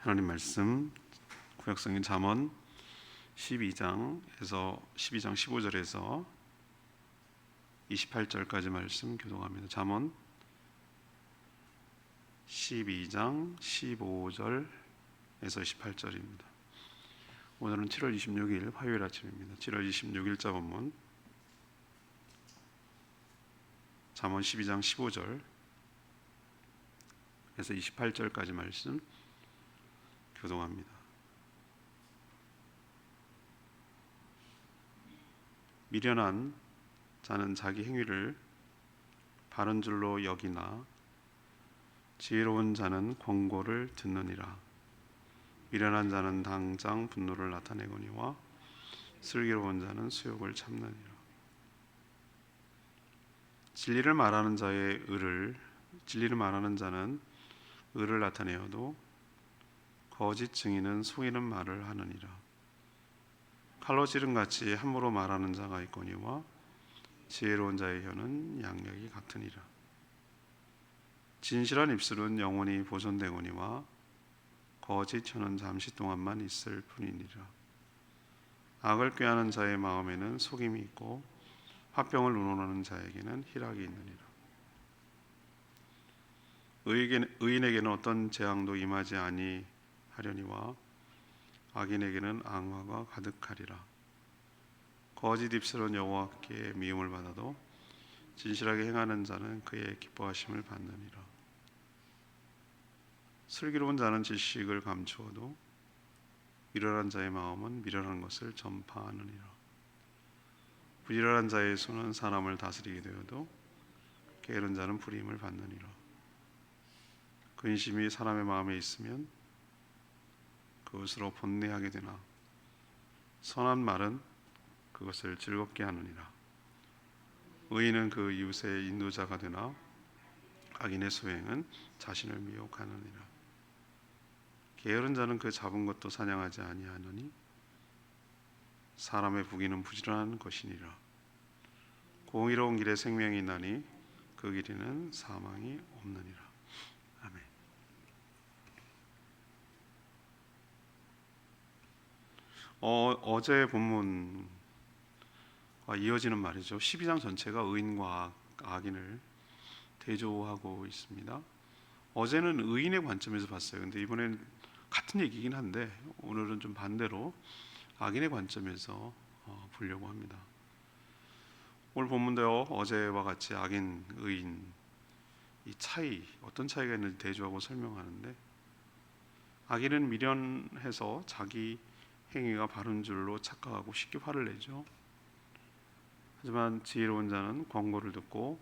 하나님 말씀 구약성경 잠언 12장에서 15절에서 28절까지 말씀 교독합니다. 잠언 12장 15절에서 18절입니다. 오늘은 7월 26일 화요일 아침입니다. 7월 26일자 본문 잠언 12장 15절에서 28절까지 말씀 교독합니다. 미련한 자는 자기 행위를 바른 줄로 여기나 지혜로운 자는 권고를 듣느니라. 미련한 자는 당장 분노를 나타내거니와 슬기로운 자는 수욕을 참느니라. 진리를 말하는 자는 의를 나타내어도 거짓 증인은 속이는 말을 하느니라. 칼로 찌른 같이 함부로 말하는 자가 있거니와 지혜로운 자의 혀는 양력이 같으니라. 진실한 입술은 영원히 보존되거니와 거짓 혀는 잠시 동안만 있을 뿐이니라. 악을 꾀하는 자의 마음에는 속임이 있고 화병을 운운하는 자에게는 희락이 있느니라. 의인에게는 어떤 재앙도 임하지 아니하려니와 악인에게는 앙화가 가득하리라. 거짓 입술은 여호와께 미움을 받아도 진실하게 행하는 자는 그의 기뻐하심을 받느니라. 슬기로운 자는 지식을 감추어도 미련한 자의 마음은 미련한 것을 전파하느니라. 부지런한 자의 손은 사람을 다스리게 되어도 게으른 자는 불임을 받느니라. 근심이 사람의 마음에 있으면 그것으로 번뇌하게 되나 선한 말은 그것을 즐겁게 하느니라. 의인은 그 이웃의 인도자가 되나 악인의 소행은 자신을 미혹하느니라. 게으른 자는 그 잡은 것도 사냥하지 아니하느니 사람의 부귀는 부지런한 것이니라. 공의로운 길에 생명이 있나니 그 길에는 사망이 없느니라. 아멘. 어제 본문과 이어지는 말이죠. 12장 전체가 의인과 악인을 대조하고 있습니다. 어제는 의인의 관점에서 봤어요. 근데 이번엔 같은 얘기긴 한데 오늘은 좀 반대로 악인의 관점에서 보려고 합니다. 오늘 본문도 어제와 같이 악인, 의인 이 차이, 어떤 차이가 있는지 대조하고 설명하는데, 악인은 미련해서 자기 행위가 바른 줄로 착각하고 쉽게 화를 내죠. 하지만 지혜로운 자는 권고를 듣고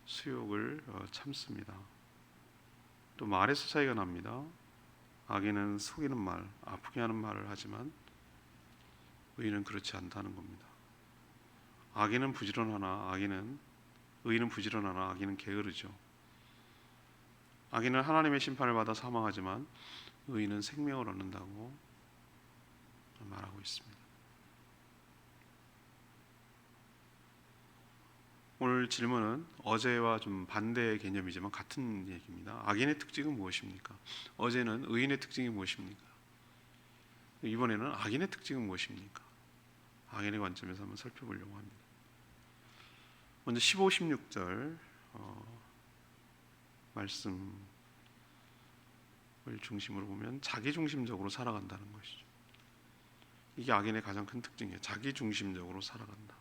수욕을 참습니다. 또 말에서 차이가 납니다. 악인은 속이는 말, 아프게 하는 말을 하지만 의인은 그렇지 않다는 겁니다. 의인은 부지런하나 악인은 게으르죠. 악인은 하나님의 심판을 받아 사망하지만 의인은 생명을 얻는다고 말하고 있습니다. 오늘 질문은 어제와 좀 반대의 개념이지만 같은 얘기입니다. 악인의 특징은 무엇입니까? 어제는 의인의 특징이 무엇입니까? 이번에는 악인의 특징은 무엇입니까? 악인의 관점에서 한번 살펴보려고 합니다. 먼저 15, 16절 말씀을 중심으로 보면 자기중심적으로 살아간다는 것이죠. 이게 악인의 가장 큰 특징이에요. 자기중심적으로 살아간다.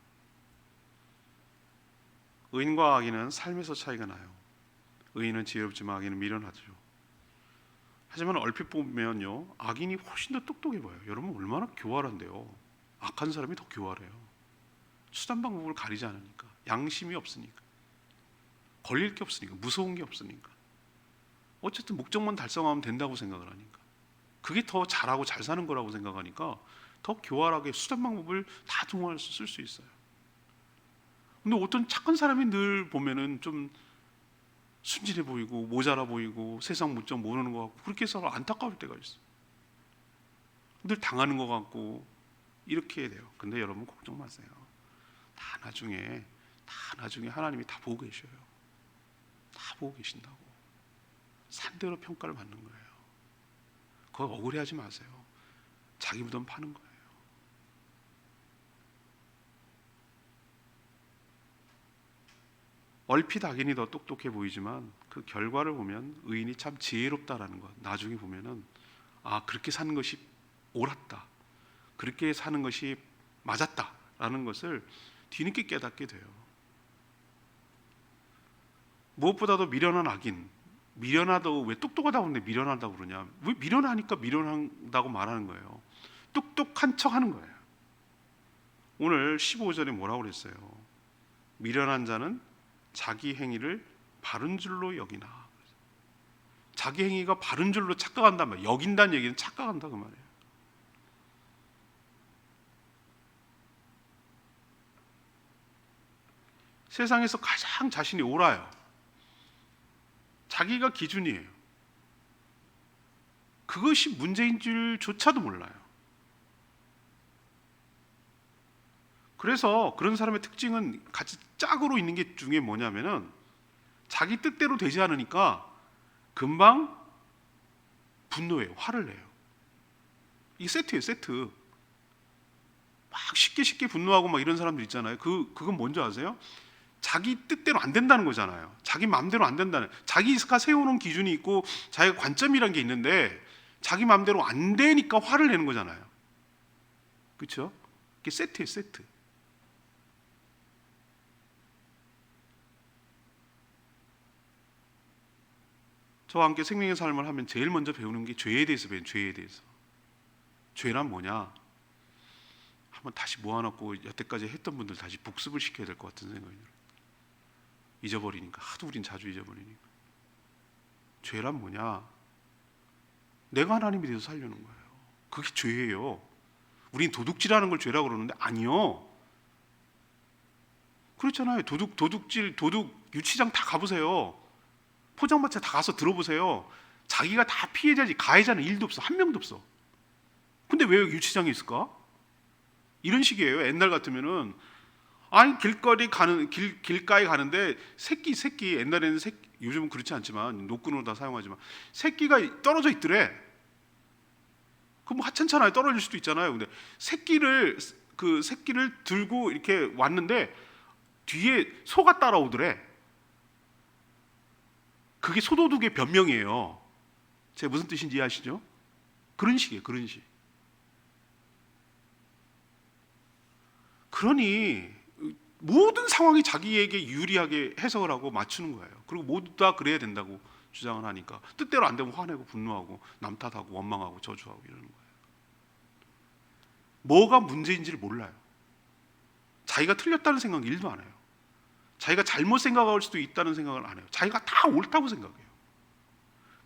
의인과 악인은 삶에서 차이가 나요. 의인은 지혜롭지만 악인은 미련하죠. 하지만 얼핏 보면요, 악인이 훨씬 더 똑똑해 보여요. 여러분 얼마나 교활한데요. 악한 사람이 더 교활해요. 수단 방법을 가리지 않으니까, 양심이 없으니까, 걸릴 게 없으니까, 무서운 게 없으니까, 어쨌든 목적만 달성하면 된다고 생각을 하니까, 그게 더 잘하고 잘 사는 거라고 생각하니까 더 교활하게 수단 방법을 다 동원해서 쓸 수 있어요. 근데 어떤 착한 사람이 늘 보면은 좀 순진해 보이고 모자라 보이고 세상 물정 모르는 것 같고 그렇게 해서 안타까울 때가 있어요. 늘 당하는 것 같고 이렇게 돼요. 근데 여러분 걱정 마세요. 다 나중에 하나님이 다 보고 계셔요. 다 보고 계신다고. 산대로 평가를 받는 거예요. 더 억울해하지 마세요. 자기 무덤 파는 거예요. 얼핏 악인이 더 똑똑해 보이지만 그 결과를 보면 의인이 참 지혜롭다라는 것, 나중에 보면은 그렇게 사는 것이 옳았다, 그렇게 사는 것이 맞았다라는 것을 뒤늦게 깨닫게 돼요. 무엇보다도 미련한 악인, 미련하다고, 왜 똑똑하다고 하는데 미련하다고 그러냐, 왜 미련하니까 미련하다고 말하는 거예요. 똑똑한 척 하는 거예요. 오늘 15절에 뭐라고 그랬어요? 미련한 자는 자기 행위를 바른 줄로 여기나. 자기 행위가 바른 줄로 착각한단 말이에요. 여긴다는 얘기는 착각한다 그 말이에요. 세상에서 가장 자신이 옳아요. 자기가 기준이에요. 그것이 문제인 줄조차도 몰라요. 그래서 그런 사람의 특징은 같이 짝으로 있는 게 중에 뭐냐면은 자기 뜻대로 되지 않으니까 금방 분노해요. 화를 내요. 이게 세트예요, 세트. 막 쉽게 분노하고 막 이런 사람들 있잖아요. 그건 뭔지 아세요? 자기 뜻대로 안 된다는 거잖아요. 자기 마음대로 안 된다는. 자기가 세워놓은 기준이 있고 자기가 관점이란 게 있는데 자기 마음대로 안 되니까 화를 내는 거잖아요. 그렇죠? 이게 세트예요, 세트. 저와 함께 생명의 삶을 하면 제일 먼저 배우는 게 죄에 대해서 배워요. 죄에 대해서. 죄란 뭐냐? 한번 다시 모아놓고 여태까지 했던 분들 다시 복습을 시켜야 될 것 같은 생각이 들어요. 잊어버리니까. 하도 우린 자주 잊어버리니까. 죄란 뭐냐? 내가 하나님에 대해서 살려는 거예요. 그게 죄예요. 우린 도둑질하는 걸 죄라고 그러는데 아니요. 그렇잖아요. 도둑질, 도둑 유치장 다 가보세요. 포장마차 다 가서 들어보세요. 자기가 다 피해자지 가해자는 1도 없어. 한 명도 없어. 근데 왜 유치장에 있을까? 이런 식이에요. 옛날 같으면은 길가에 가는데 새끼 옛날에는 요즘은 그렇지 않지만 노끈으로 다 사용하지만 새끼가 떨어져 있더래. 그럼 뭐 하찮잖아요. 떨어질 수도 있잖아요. 근데 새끼를 들고 이렇게 왔는데 뒤에 소가 따라오더래. 그게 소도둑의 변명이에요. 제가 무슨 뜻인지 이해하시죠? 그런 식이에요. 그런 식. 그러니 모든 상황이 자기에게 유리하게 해석을 하고 맞추는 거예요. 그리고 모두 다 그래야 된다고 주장을 하니까 뜻대로 안 되면 화내고 분노하고 남 탓하고 원망하고 저주하고 이러는 거예요. 뭐가 문제인지를 몰라요. 자기가 틀렸다는 생각은 1도 안 해요. 자기가 잘못 생각할 수도 있다는 생각을 안 해요. 자기가 다 옳다고 생각해요.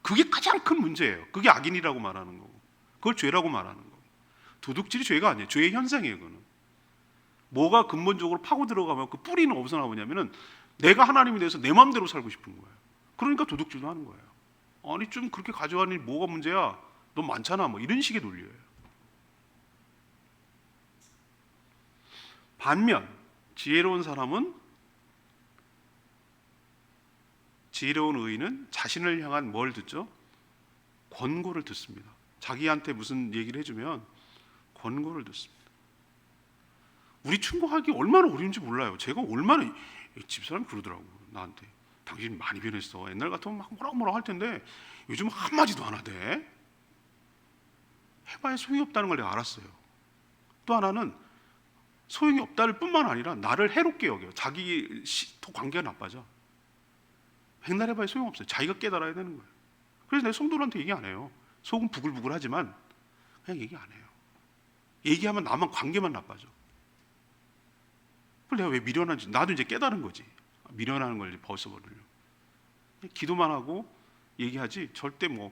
그게 가장 큰 문제예요. 그게 악인이라고 말하는 거고 그걸 죄라고 말하는 거고. 도둑질이 죄가 아니에요. 죄의 현상이에요. 그거는. 뭐가 근본적으로 파고 들어가면 그 뿌리는 어디서 나오냐면은 내가 하나님에 대해서 내 마음대로 살고 싶은 거예요. 그러니까 도둑질도 하는 거예요. 아니 좀 그렇게 가져가니 뭐가 문제야? 넌 많잖아. 뭐 이런 식의 논리예요. 반면 지혜로운 의인은 자신을 향한 뭘 듣죠? 권고를 듣습니다. 자기한테 무슨 얘기를 해주면 권고를 듣습니다. 우리 충고하기 얼마나 어려운지 몰라요. 제가 얼마나 집사람이 그러더라고 나한테. 당신 많이 변했어. 옛날 같으면 막 뭐라 할 텐데 요즘 한마디도 안 하대. 해봐야 소용이 없다는 걸 내가 알았어요. 또 하나는 소용이 없다를 뿐만 아니라 나를 해롭게 여겨요. 자기 더 관계가 나빠져. 백날 해봐야 소용없어요. 자기가 깨달아야 되는 거예요. 그래서 내가 성도들한테 얘기 안 해요. 속은 부글부글 하지만 그냥 얘기 안 해요. 얘기하면 나만 관계만 나빠져. 그걸 내가 왜 미련한지 나도 이제 깨달은 거지. 미련하는 걸 벗어버리려고. 기도만 하고 얘기하지 절대 뭐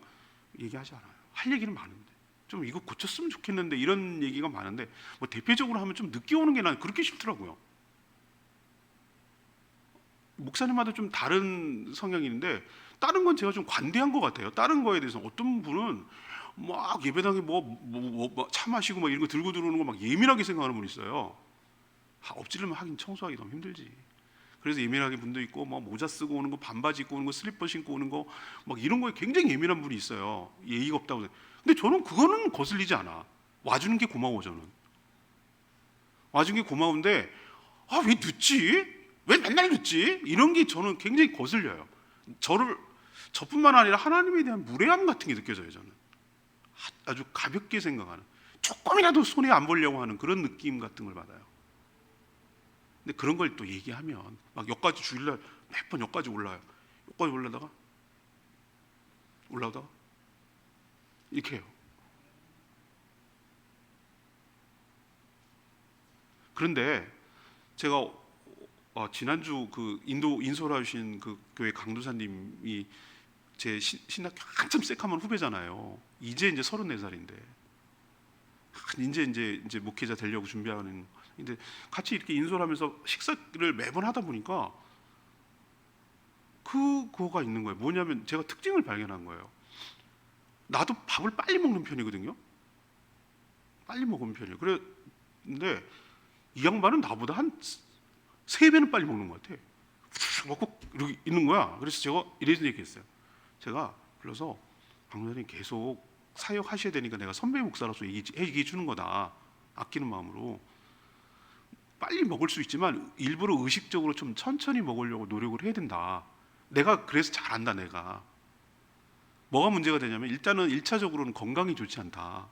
얘기하지 않아요. 할 얘기는 많은데 좀 이거 고쳤으면 좋겠는데 이런 얘기가 많은데 뭐 대표적으로 하면 좀 늦게 오는 게 난 그렇게 싫더라고요. 목사님마다 좀 다른 성향인데 다른 건 제가 좀 관대한 것 같아요. 다른 거에 대해서 어떤 분은 막 예배당에 차 마시고 막 이런 거 들고 들어오는 거 막 예민하게 생각하는 분 있어요. 엎지르면 하긴 청소하기 너무 힘들지. 그래서 예민하게 분도 있고 뭐 모자 쓰고 오는 거, 반바지 입고 오는 거, 슬리퍼 신고 오는 거 막 이런 거에 굉장히 예민한 분이 있어요. 예의가 없다고. 근데 저는 그거는 거슬리지 않아. 와주는 게 고마워. 저는 와주는 게 고마운데 왜 늦지? 왜 맨날 늦지? 이런 게 저는 굉장히 거슬려요. 저뿐만 아니라 하나님에 대한 무례함 같은 게 느껴져요. 저는 아주 가볍게 생각하는, 조금이라도 손해 안 보려고 하는 그런 느낌 같은 걸 받아요. 근데 그런 걸 또 얘기하면 막 여기까지 주일날 몇 번 여기까지 올라요. 여기까지 올라오다가 이렇게 해요. 그런데 제가 지난주 그 인솔 하신 그 교회 강도사님이 제 신학교 한참 새카만 후배잖아요. 이제 34살인데 이제 목회자 되려고 준비하는. 근데 같이 이렇게 인솔하면서 식사를 매번 하다 보니까 그거가 있는 거예요. 뭐냐면 제가 특징을 발견한 거예요. 나도 밥을 빨리 먹는 편이거든요. 빨리 먹는 편이에요. 그런데 이 양반은 나보다 한 3배는 빨리 먹는 것 같아. 먹고 이렇게 있는 거야. 그래서 제가 이래서 얘기했어요. 제가 불러서 강도사님 계속 사역하셔야 되니까 내가 선배 목사로서 얘기해 주는 거다. 아끼는 마음으로. 빨리 먹을 수 있지만 일부러 의식적으로 좀 천천히 먹으려고 노력을 해야 된다. 내가 그래서 잘한다. 내가 뭐가 문제가 되냐면 일단은 1차적으로는 건강이 좋지 않다.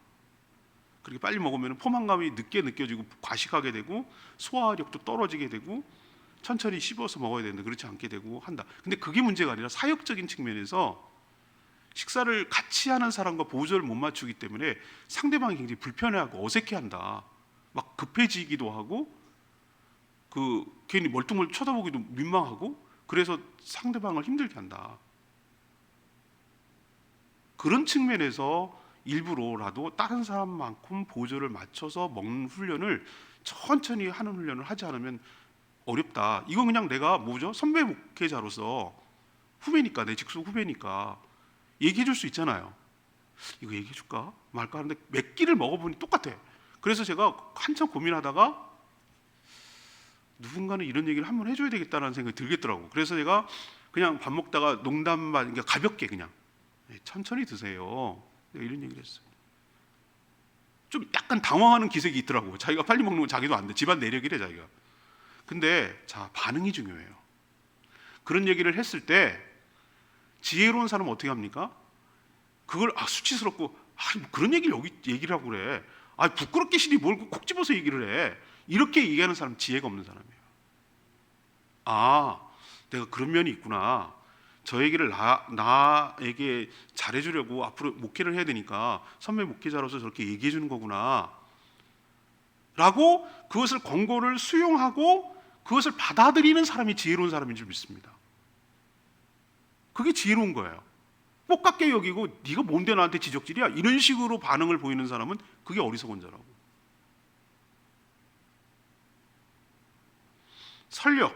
그렇게 빨리 먹으면 포만감이 늦게 느껴지고 과식하게 되고 소화력도 떨어지게 되고 천천히 씹어서 먹어야 되는데 그렇지 않게 되고 한다. 근데 그게 문제가 아니라 사역적인 측면에서 식사를 같이 하는 사람과 보조를 못 맞추기 때문에 상대방이 굉장히 불편해하고 어색해한다. 막 급해지기도 하고 괜히 멀뚱멀뚱 쳐다보기도 민망하고 그래서 상대방을 힘들게 한다. 그런 측면에서 일부러라도 다른 사람만큼 보조를 맞춰서 먹는 훈련을 천천히 하는 훈련을 하지 않으면 어렵다. 이건 그냥 내가 선배 목회자로서 후배니까, 내 직속 후배니까 얘기해 줄 수 있잖아요. 이거 얘기해 줄까 말까 하는데 몇 끼를 먹어보니 똑같아. 그래서 제가 한참 고민하다가 누군가는 이런 얘기를 한번 해줘야 되겠다는 생각이 들겠더라고. 그래서 제가 그냥 밥 먹다가 농담만, 그러니까 가볍게 그냥 천천히 드세요. 내가 이런 얘기를 했어요. 좀 약간 당황하는 기색이 있더라고. 자기가 빨리 먹는 건 자기도 안 돼. 집안 내력이래 자기가. 근데 반응이 중요해요. 그런 얘기를 했을 때 지혜로운 사람은 어떻게 합니까? 그걸 수치스럽고 뭐 그런 얘기를 여기 얘기를 하고 그래. 부끄럽게 시리 뭘 콕 집어서 얘기를 해. 이렇게 얘기하는 사람 지혜가 없는 사람이에요. 내가 그런 면이 있구나. 저 얘기를 나에게 잘해주려고 앞으로 목회를 해야 되니까 선배 목회자로서 저렇게 얘기해 주는 거구나 라고 그것을 권고를 수용하고 그것을 받아들이는 사람이 지혜로운 사람인 줄 믿습니다. 그게 지혜로운 거예요. 똑같게 여기고 네가 뭔데 나한테 지적질이야 이런 식으로 반응을 보이는 사람은 그게 어리석은 자라고. 설령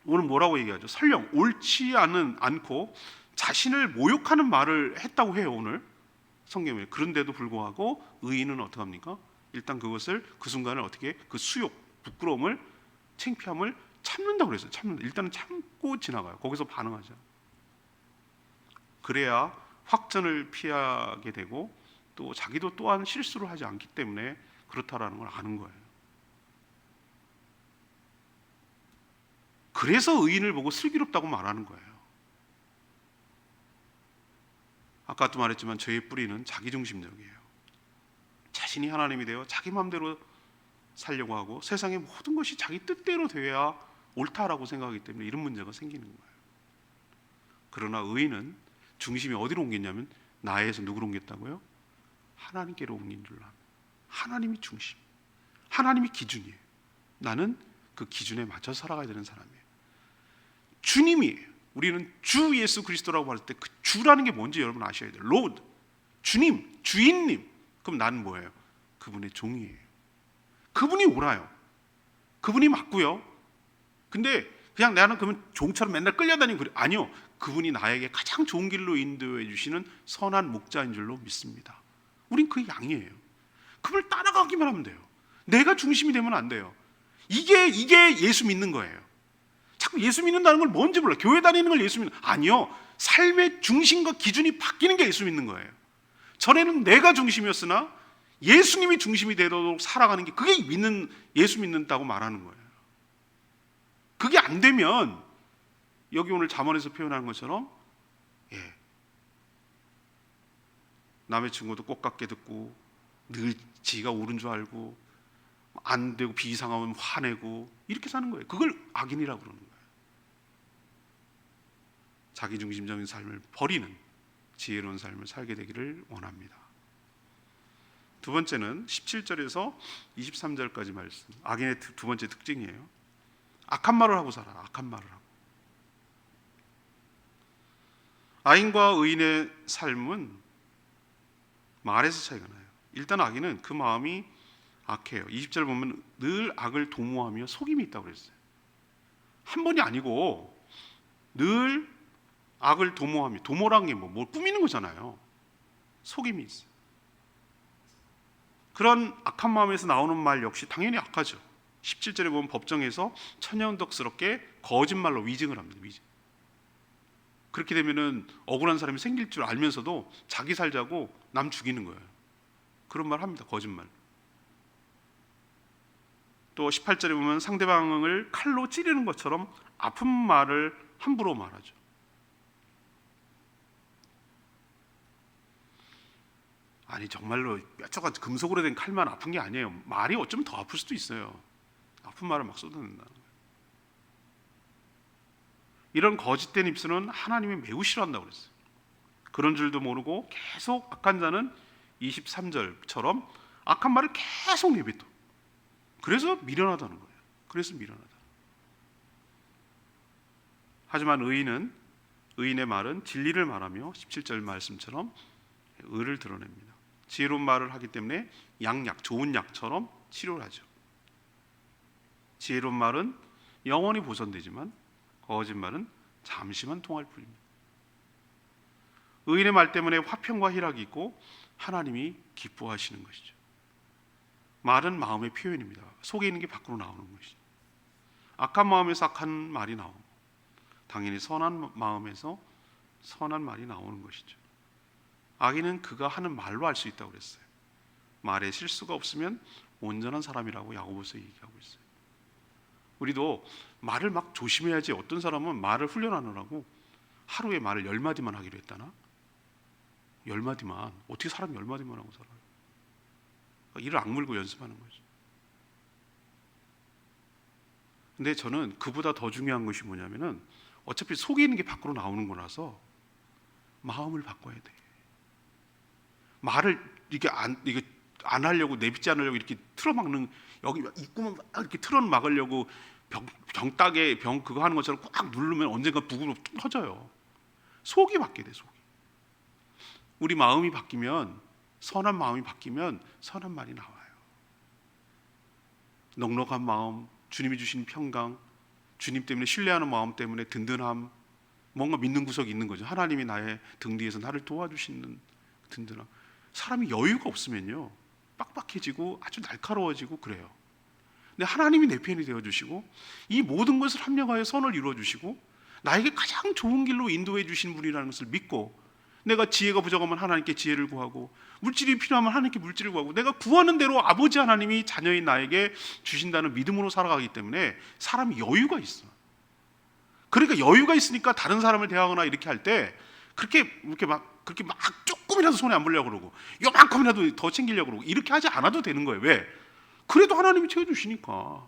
오늘 뭐라고 얘기하죠? 설령 옳지 않고 자신을 모욕하는 말을 했다고 해요. 오늘 성경에. 그런데도 불구하고 의인은 어떻게 합니까? 일단 그것을 그 순간을 어떻게 그 수욕, 부끄러움을, 창피함을 참는다고 그랬어요. 일단은 참고 지나가요. 거기서 반응하죠. 그래야 확전을 피하게 되고 또 자기도 또한 실수를 하지 않기 때문에 그렇다라는 걸 아는 거예요. 그래서 의인을 보고 슬기롭다고 말하는 거예요. 아까도 말했지만 죄의 뿌리는 자기중심적이에요. 자신이 하나님이 되어 자기 마음대로 살려고 하고 세상의 모든 것이 자기 뜻대로 되어야 옳다라고 생각하기 때문에 이런 문제가 생기는 거예요. 그러나 의인은 중심이 어디로 옮겼냐면 나에서 누구로 옮겼다고요? 하나님께로 옮긴 줄로 합니다. 하나님이 중심, 하나님이 기준이에요. 나는 그 기준에 맞춰 살아가야 되는 사람이에요. 주님이에요. 우리는 주 예수 그리스도라고 할 때 그 주라는 게 뭔지 여러분 아셔야 돼요. 로드, 주님, 주인님. 그럼 나는 뭐예요? 그분의 종이에요. 그분이 옳아요. 그분이 맞고요. 근데 그냥 나는 그러면 종처럼 맨날 끌려다니고 그래. 아니요. 그분이 나에게 가장 좋은 길로 인도해 주시는 선한 목자인 줄로 믿습니다. 우린 그 양이에요. 그걸 따라가기만 하면 돼요. 내가 중심이 되면 안 돼요. 이게 예수 믿는 거예요. 자꾸 예수 믿는다는 걸 뭔지 몰라. 교회 다니는 걸 예수 믿는. 아니요. 삶의 중심과 기준이 바뀌는 게 예수 믿는 거예요. 전에는 내가 중심이었으나 예수님이 중심이 되도록 살아가는 게, 그게 예수 믿는다고 말하는 거예요. 그게 안 되면 여기 오늘 잠언에서 표현하는 것처럼 남의 친구도 꼭 같게 듣고 늘 지가 옳은 줄 알고 안 되고 비이상하면 화내고 이렇게 사는 거예요. 그걸 악인이라고 그러는 거예요. 자기중심적인 삶을 버리는 지혜로운 삶을 살게 되기를 원합니다. 두 번째는 17절에서 23절까지 말씀, 악인의 두 번째 특징이에요. 악한 말을 하고 살아. 악한 말을 하고. 악인과 의인의 삶은 말에서 차이가 나요. 일단 악인은 그 마음이 악해요. 20절 보면 늘 악을 도모하며 속임이 있다고 그랬어요. 한 번이 아니고 늘 악을 도모하며, 도모란 게 뭘 꾸미는 거잖아요. 속임이 있어요. 그런 악한 마음에서 나오는 말 역시 당연히 악하죠. 17절에 보면 법정에서 천연덕스럽게 거짓말로 위증을 합니다. 위증. 그렇게 되면은 억울한 사람이 생길 줄 알면서도 자기 살자고 남 죽이는 거예요. 그런 말 합니다. 거짓말. 또 18절에 보면 상대방을 칼로 찌르는 것처럼 아픈 말을 함부로 말하죠. 아니 정말로 뼈저가 금속으로 된 칼만 아픈 게 아니에요. 말이 어쩌면 더 아플 수도 있어요. 아픈 말을 막 쏟아낸다는 거예요. 이런 거짓된 입술은 하나님이 매우 싫어한다고 그랬어요. 그런 줄도 모르고 계속 악한 자는 23절처럼 악한 말을 계속 내뱉어. 그래서 미련하다는 거예요. 그래서 미련하다. 하지만 의인의 말은 진리를 말하며 17절 말씀처럼 의를 드러냅니다. 지혜로운 말을 하기 때문에 양약, 좋은 약처럼 치료를 하죠. 지혜로운 말은 영원히 보존되지만 거짓말은 잠시만 통할 뿐입니다. 의인의 말 때문에 화평과 희락이 있고 하나님이 기뻐하시는 것이죠. 말은 마음의 표현입니다. 속에 있는 게 밖으로 나오는 것이죠. 악한 마음에서 악한 말이 나오고 당연히 선한 마음에서 선한 말이 나오는 것이죠. 악인은 그가 하는 말로 알 수 있다고 그랬어요. 말에 실수가 없으면 온전한 사람이라고 야고보서 얘기하고 있어요. 우리도 말을 막 조심해야지. 어떤 사람은 말을 훈련하느라고 하루에 말을 10마디만 하기로 했다나? 10마디만. 어떻게 사람이 10마디만 하고 살아요? 이를 악물고 연습하는 거죠. 근데 저는 그보다 더 중요한 것이 뭐냐면은 어차피 속에 있는 게 밖으로 나오는 거라서 마음을 바꿔야 돼. 말을 이게 안 하려고, 내뱉지 않으려고 이렇게 틀어막는, 여기 입구만 이렇게 틀어 막으려고 병따개 병 그거 하는 것처럼 꽉 누르면 언젠가 부글부글 터져요. 속이 바뀌게 돼. 속이. 우리 마음이 바뀌면, 선한 마음이 바뀌면 선한 말이 나와요. 넉넉한 마음, 주님이 주신 평강, 주님 때문에 신뢰하는 마음 때문에 든든함, 뭔가 믿는 구석이 있는 거죠. 하나님이 나의 등 뒤에서 나를 도와주시는 든든함. 사람이 여유가 없으면요 빡빡해지고 아주 날카로워지고 그래요. 근데 하나님이 내 편이 되어주시고 이 모든 것을 합력하여 선을 이루어주시고 나에게 가장 좋은 길로 인도해 주신 분이라는 것을 믿고, 내가 지혜가 부족하면 하나님께 지혜를 구하고 물질이 필요하면 하나님께 물질을 구하고, 내가 구하는 대로 아버지 하나님이 자녀인 나에게 주신다는 믿음으로 살아가기 때문에 사람이 여유가 있어. 그러니까 여유가 있으니까 다른 사람을 대하거나 이렇게 할 때 그렇게 막 조금이라도 손에 안 보려고 그러고 요만큼이라도 더 챙기려고 그러고 이렇게 하지 않아도 되는 거예요. 왜? 그래도 하나님이 채워주시니까.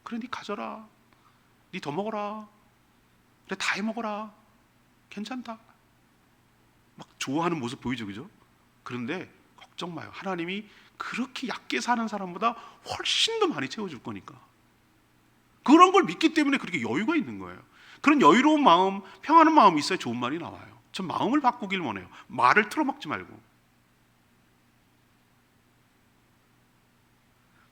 그래, 네 가져라, 네 더 먹어라, 그래 다 해먹어라, 괜찮다, 막 좋아하는 모습 보이죠, 그죠? 그런데 걱정 마요. 하나님이 그렇게 얕게 사는 사람보다 훨씬 더 많이 채워줄 거니까. 그런 걸 믿기 때문에 그렇게 여유가 있는 거예요. 그런 여유로운 마음, 평안한 마음이 있어야 좋은 말이 나와요. 전 마음을 바꾸길 원해요. 말을 틀어막지 말고.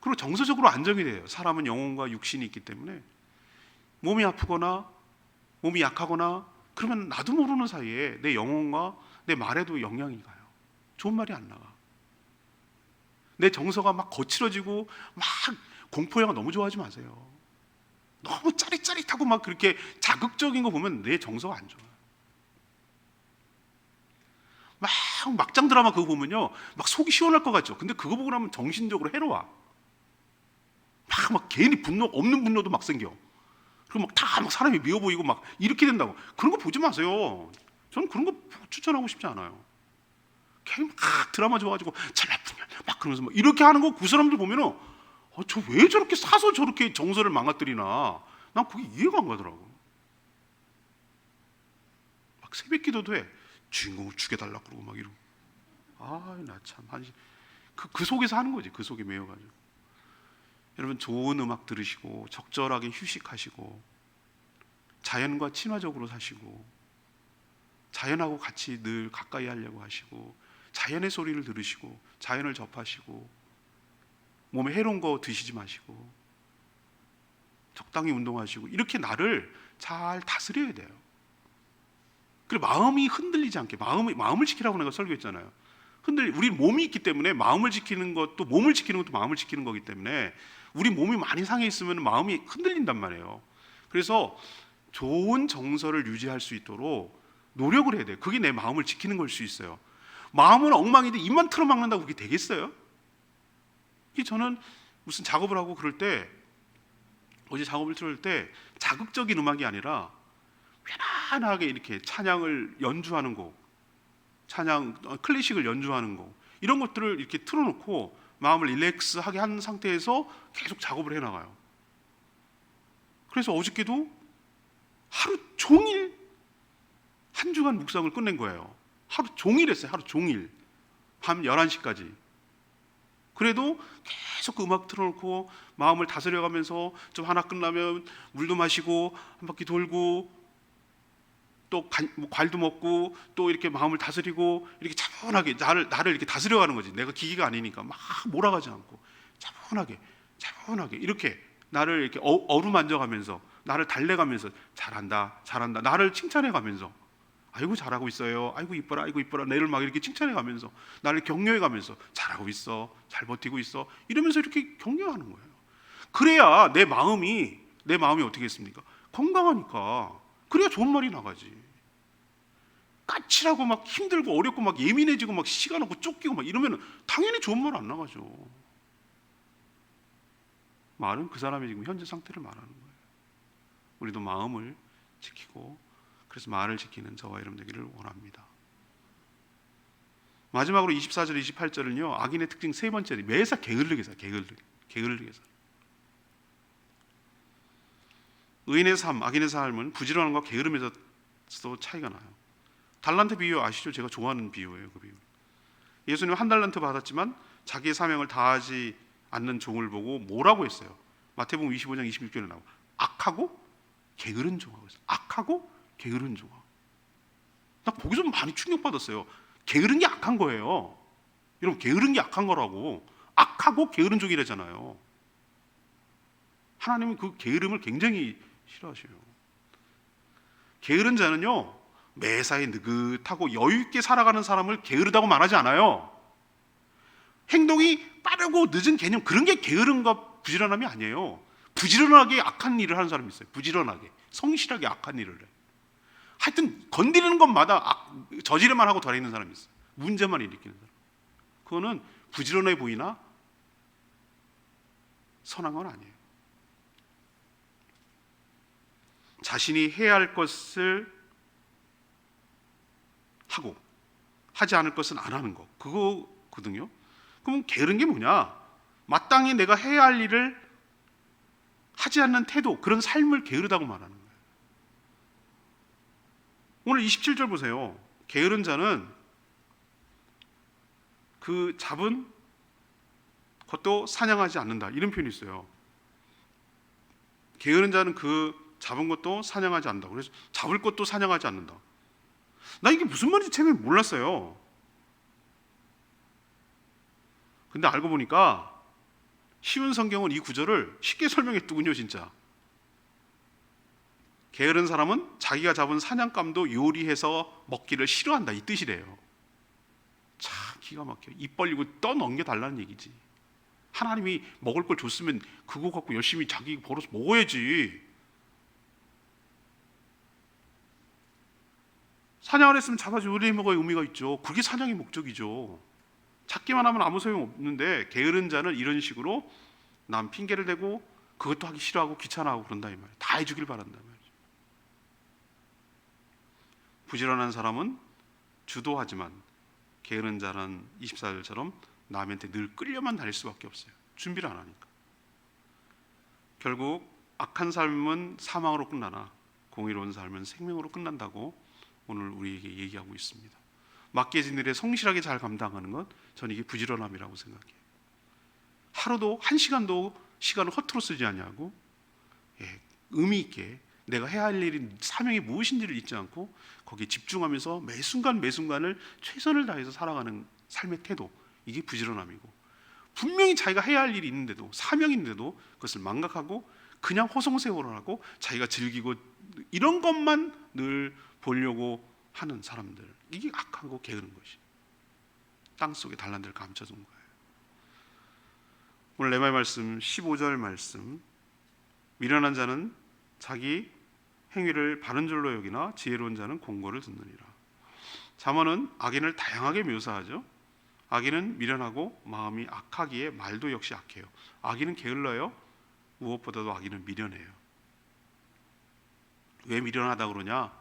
그리고 정서적으로 안정이 돼요. 사람은 영혼과 육신이 있기 때문에 몸이 아프거나 몸이 약하거나 그러면 나도 모르는 사이에 내 영혼과 내 말에도 영향이 가요. 좋은 말이 안 나가. 내 정서가 막 거칠어지고 막 공포영화 너무 좋아하지 마세요. 너무 짜릿짜릿하고 막 그렇게 자극적인 거 보면 내 정서가 안 좋아. 막 막장 드라마 그거 보면요, 막 속이 시원할 것 같죠. 근데 그거 보고 나면 정신적으로 해로워. 막 괜히 없는 분노도 막 생겨. 그리고 막 다 막 사람이 미워 보이고 막 이렇게 된다고. 그런 거 보지 마세요. 저는 그런 거 추천하고 싶지 않아요. 괜히 막 드라마 좋아가지고 잘나쁘면 막 그러면서 막 이렇게 하는 거 그 사람들 보면은 저 왜 저렇게 사서 저렇게 정서를 망가뜨리나. 난 그게 이해가 안 가더라고. 막 새벽 기도도 해. 주인공을 죽여달라 그러고 막 이러고. 나 참. 그 속에서 하는 거지. 그 속에 매여가지고. 여러분, 좋은 음악 들으시고 적절하게 휴식하시고 자연과 친화적으로 사시고 자연하고 같이 늘 가까이 하려고 하시고 자연의 소리를 들으시고 자연을 접하시고 몸에 해로운 거 드시지 마시고 적당히 운동하시고 이렇게 나를 잘 다스려야 돼요. 그리고 마음이 흔들리지 않게 마음을 지키라고 내가 설교했잖아요. 우리 몸이 있기 때문에 마음을 지키는 것도 몸을 지키는 것도 마음을 지키는 거기 때문에 우리 몸이 많이 상해 있으면 마음이 흔들린단 말이에요. 그래서 좋은 정서를 유지할 수 있도록 노력을 해야 돼요. 그게 내 마음을 지키는 걸 수 있어요. 마음은 엉망인데 입만 틀어막는다고 그게 되겠어요? 저는 무슨 작업을 하고 그럴 때, 어제 작업을 들을 때 자극적인 음악이 아니라 편안하게 이렇게 찬양을 연주하는 곡, 클래식을 연주하는 곡, 이런 것들을 이렇게 틀어놓고 마음을 릴렉스하게 한 상태에서 계속 작업을 해나가요. 그래서 어저께도 하루 종일 한 주간 묵상을 끝낸 거예요. 하루 종일 했어요. 하루 종일 밤 11시까지. 그래도 계속 그 음악 틀어놓고 마음을 다스려가면서 좀 하나 끝나면 물도 마시고 한 바퀴 돌고 또 과일도 먹고 또 이렇게 마음을 다스리고 이렇게 차분하게 나를 이렇게 다스려가는 거지. 내가 기계가 아니니까 막 몰아가지 않고 차분하게 이렇게 나를 이렇게 어루만져가면서 나를 달래가면서 잘한다 나를 칭찬해가면서 아이고 잘하고 있어요. 아이고 이뻐라 내를 막 이렇게 칭찬해가면서 나를 격려해가면서 잘하고 있어, 잘 버티고 있어 이러면서 이렇게 격려하는 거예요. 그래야 내 마음이 어떻게 했습니까? 건강하니까. 그래야 좋은 말이 나가지. 까칠하고 막 힘들고 어렵고 막 예민해지고 막 시간 없고 쫓기고 막 이러면 당연히 좋은 말 안 나가죠. 말은 그 사람의 지금 현재 상태를 말하는 거예요. 우리도 마음을 지키고 그래서 말을 지키는 저와 여러분 되기를 원합니다. 마지막으로 24절 28절은요 악인의 특징 세 번째, 매사 게을르게 살. 의인의 삶, 악인의 삶은 부지런함과 게으름에서도 차이가 나요. 달란트 비유 아시죠? 제가 좋아하는 비유예요. 그 비유. 예수님 한 달란트 받았지만 자기의 사명을 다하지 않는 종을 보고 뭐라고 했어요? 마태복음 25장 26절에 나와 악하고 게으른 종하고 있어요. 악하고 게으른 종아. 나 거기서 많이 충격받았어요. 게으른 게 악한 거예요. 여러분, 게으른 게 악한 거라고. 악하고 게으른 종이라잖아요. 하나님은 그 게으름을 굉장히 싫어하셔요. 게으른 자는요 매사에 느긋하고 여유 있게 살아가는 사람을 게으르다고 말하지 않아요. 행동이 빠르고 늦은 개념, 그런 게 게으름과 부지런함이 아니에요. 부지런하게 악한 일을 하는 사람이 있어요. 부지런하게 성실하게 악한 일을 해. 하여튼 건드리는 것마다 저지르만 하고 다니는 사람이 있어요. 문제만 일으키는 사람. 그거는 부지런해 보이나 선한 건 아니에요. 자신이 해야 할 것을 하고 하지 않을 것은 안 하는 거, 그거거든요. 그럼 게으른 게 뭐냐? 마땅히 내가 해야 할 일을 하지 않는 태도, 그런 삶을 게으르다고 말하는 거예요. 오늘 27절 보세요. 게으른 자는 그 잡은 것도 사냥하지 않는다, 이런 표현이 있어요. 게으른 자는 그 잡은 것도 사냥하지 않는다. 그래서 잡을 것도 사냥하지 않는다. 나 이게 무슨 말인지 처음에 몰랐어요. 근데 알고 보니까 쉬운 성경은 이 구절을 쉽게 설명했더군요. 진짜 게으른 사람은 자기가 잡은 사냥감도 요리해서 먹기를 싫어한다, 이 뜻이래요. 참 기가 막혀. 입 벌리고 떠넘겨달라는 얘기지. 하나님이 먹을 걸 줬으면 그거 갖고 열심히 자기 벌어서 먹어야지. 사냥을 했으면 잡아서 요리해 먹어야 의미가 있죠. 그게 사냥의 목적이죠. 찾기만 하면 아무 소용 없는데 게으른 자는 이런 식으로 남 핑계를 대고 그것도 하기 싫어하고 귀찮아하고 그런다 이 말이에요. 다 해주길 바란다 말이에요. 부지런한 사람은 주도하지만 게으른 자는 24절처럼 남한테 늘 끌려만 다닐 수밖에 없어요. 준비를 안 하니까. 결국 악한 삶은 사망으로 끝나나 공의로운 삶은 생명으로 끝난다고 오늘 우리에게 얘기하고 있습니다. 맡겨진 일에 성실하게 잘 감당하는 것, 저는 이게 부지런함이라고 생각해요. 하루도 한 시간도 시간을 허투루 쓰지 않냐고, 의미 있게 내가 해야 할 일이 사명이 무엇인지를 잊지 않고 거기에 집중하면서 매 순간 매 순간을 최선을 다해서 살아가는 삶의 태도, 이게 부지런함이고, 분명히 자기가 해야 할 일이 있는데도, 사명이 있는데도 그것을 망각하고 그냥 허송세월을 하고 자기가 즐기고 이런 것만 늘 보려고 하는 사람들, 이게 악하고 게으른 것이 땅속에 단란들 감춰둔 거예요. 오늘 레마의 말씀 15절 말씀, 미련한 자는 자기 행위를 바른 줄로 여기나 지혜로운 자는 공고를 듣느니라. 잠언은 악인을 다양하게 묘사하죠. 악인은 미련하고 마음이 악하기에 말도 역시 악해요. 악인은 게을러요. 무엇보다도 악인은 미련해요. 왜 미련하다 그러냐?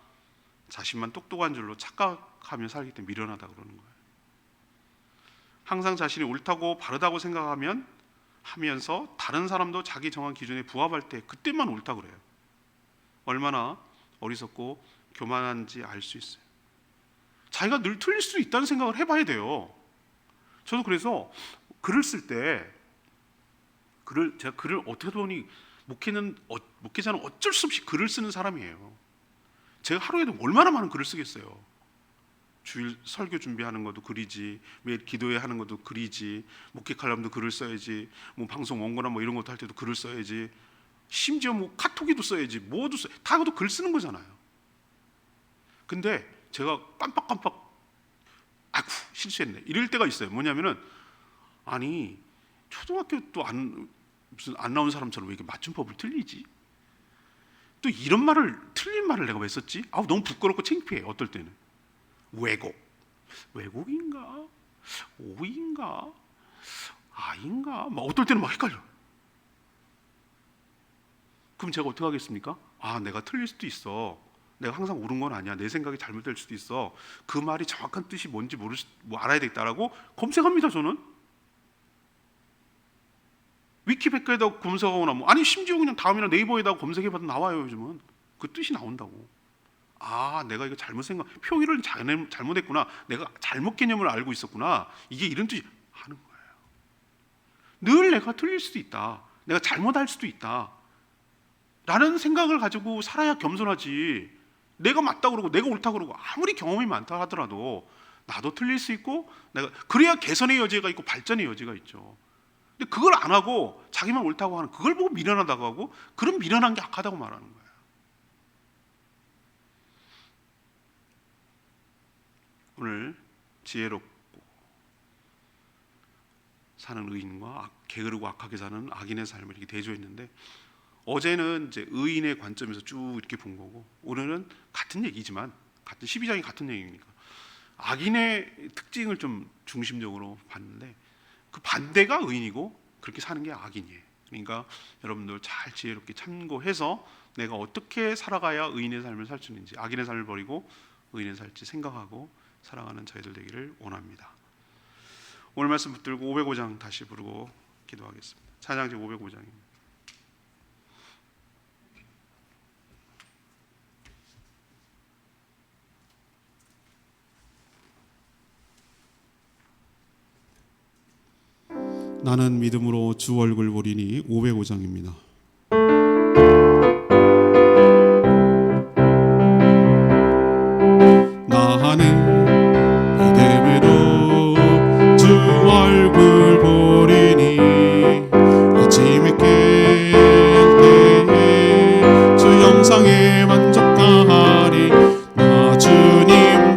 자신만 똑똑한 줄로 착각하며 살기 때문에 미련하다 그러는 거예요. 항상 자신이 옳다고 바르다고 생각하면서 다른 사람도 자기 정한 기준에 부합할 때 그때만 옳다 그래요. 얼마나 어리석고 교만한지 알 수 있어요. 자기가 늘 틀릴 수 있다는 생각을 해봐야 돼요. 저도 그래서 글을 쓸 때 제가 글을 어떻게 보니 목회자는 어쩔 수 없이 글을 쓰는 사람이에요. 제가 하루에도 얼마나 많은 글을 쓰겠어요. 주일 설교 준비하는 것도 글이지, 매일 기도회 하는 것도 글이지, 목회 칼럼도 글을 써야지, 뭐 방송 원고나 뭐 이런 것도 할 때도 글을 써야지, 심지어 뭐 카톡에도 써야지, 뭐도 다 그것도 글 쓰는 거잖아요. 근데 제가 깜빡깜빡 아이고 실수했네 이럴 때가 있어요. 뭐냐면은, 아니 초등학교 또 무슨 안 나온 사람처럼 왜 이렇게 맞춤법을 틀리지? 또 이런 틀린 말을 내가 왜 썼지? 너무 부끄럽고 창피해. 어떨 때는 왜곡인가? 오인가? 아인가? 어떨 때는 막 헷갈려. 그럼 제가 어떻게 하겠습니까? 내가 틀릴 수도 있어. 내가 항상 옳은 건 아니야. 내 생각이 잘못될 수도 있어. 그 말이 정확한 뜻이 뭔지 알아야 되겠다라고 검색합니다. 저는 위키백과에다가 검색하거나 심지어 그냥 다음이나 네이버에다가 검색해봐도 나와요. 요즘은 그 뜻이 나온다고. 내가 이거 표기를 잘못했구나. 내가 잘못 개념을 알고 있었구나. 이게 이런 뜻이 하는 거예요. 늘 내가 틀릴 수도 있다. 내가 잘못할 수도 있다. 라는 생각을 가지고 살아야 겸손하지. 내가 맞다 그러고 내가 옳다 그러고 아무리 경험이 많다 하더라도 나도 틀릴 수 있고, 그래야 개선의 여지가 있고 발전의 여지가 있죠. 근데 그걸 안 하고 자기만 옳다고 하는, 그걸 보고 미련하다고 하고, 그런 미련한 게 악하다고 말하는 거예요. 오늘 지혜롭고 사는 의인과 게으르고 악하게 사는 악인의 삶을 이렇게 대조했는데, 어제는 이제 의인의 관점에서 쭉 이렇게 본 거고, 오늘은 같은 얘기지만, 같은 12장이 같은 얘기니까 악인의 특징을 좀 중심적으로 봤는데, 그 반대가 의인이고 그렇게 사는 게 악인이에요. 그러니까 여러분들 잘 지혜롭게 참고해서 내가 어떻게 살아가야 의인의 삶을 살 수 있는지, 악인의 삶을 버리고 의인의 살지 생각하고 살아가는 저희들 되기를 원합니다. 오늘 말씀 붙들고 505장 다시 부르고 기도하겠습니다. 찬양지 505장입니다. 나는 믿음으로 주 얼굴 보리니 505장입니다. 나는 믿음으로 주 얼굴 보리니 아침에 깰 때에 주 영상에 만족하리. 나 주님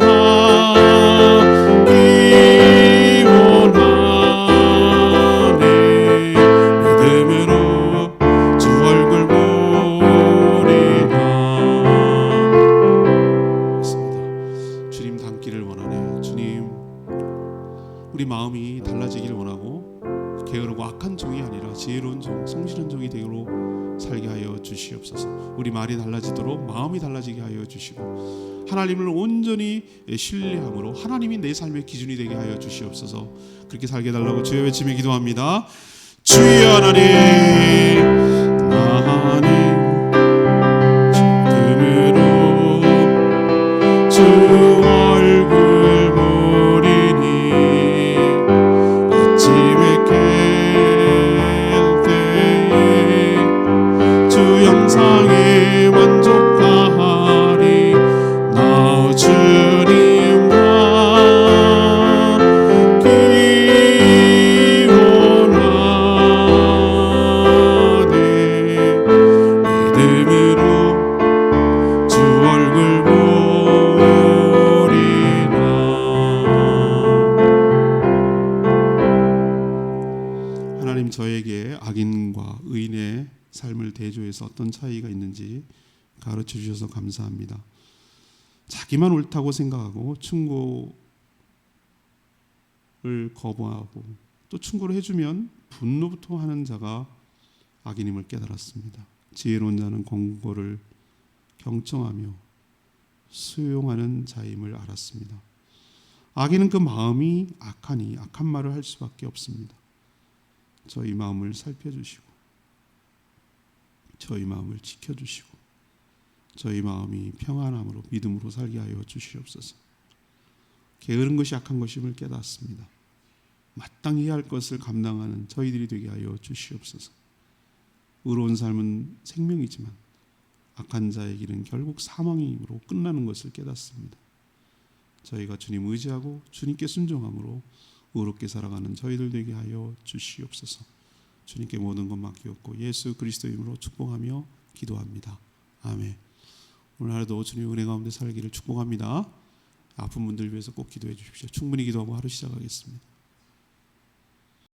마음이 달라지길 원하고 게으르고 악한 종이 아니라 지혜로운 종, 성실한 종이 되도록 살게 하여 주시옵소서. 우리 말이 달라지도록 마음이 달라지게 하여 주시고 하나님을 온전히 신뢰함으로 하나님이 내 삶의 기준이 되게 하여 주시옵소서. 그렇게 살게 달라고 주여 외치며 기도합니다. 주여 하나님, 하나님 믿음으로 주 얼굴 보리니 아침에 깰 때에 주 영상에 만족하리. 나 주님과 기원하네. 믿음으로 주 얼굴 보리라. 하나님, 저에게 악인과 의인의 삶을 대조해서 어떤 차이가 있는지 가르쳐 주셔서 감사합니다. 자기만 옳다고 생각하고 충고를 거부하고 또 충고를 해주면 분노부터 하는 자가 악인임을 깨달았습니다. 지혜로운 자는 권고를 경청하며 수용하는 자임을 알았습니다. 악인은 그 마음이 악하니 악한 말을 할 수밖에 없습니다. 저희 마음을 살펴주시고 저희 마음을 지켜주시고 저희 마음이 평안함으로 믿음으로 살게 하여 주시옵소서. 게으른 것이 악한 것임을 깨닫습니다. 마땅히 해야 할 것을 감당하는 저희들이 되게 하여 주시옵소서. 의로운 삶은 생명이지만 악한 자의 길은 결국 사망으로 끝나는 것을 깨닫습니다. 저희가 주님 의지하고 주님께 순종함으로 의롭게 살아가는 저희들 되게 하여 주시옵소서. 주님께 모든 것 맡기옵고 예수 그리스도의 이름으로 축복하며 기도합니다. 아멘. 오늘 하루도 주님의 은혜 가운데 살기를 축복합니다. 아픈 분들 위해서 꼭 기도해 주십시오. 충분히 기도하고 하루 시작하겠습니다.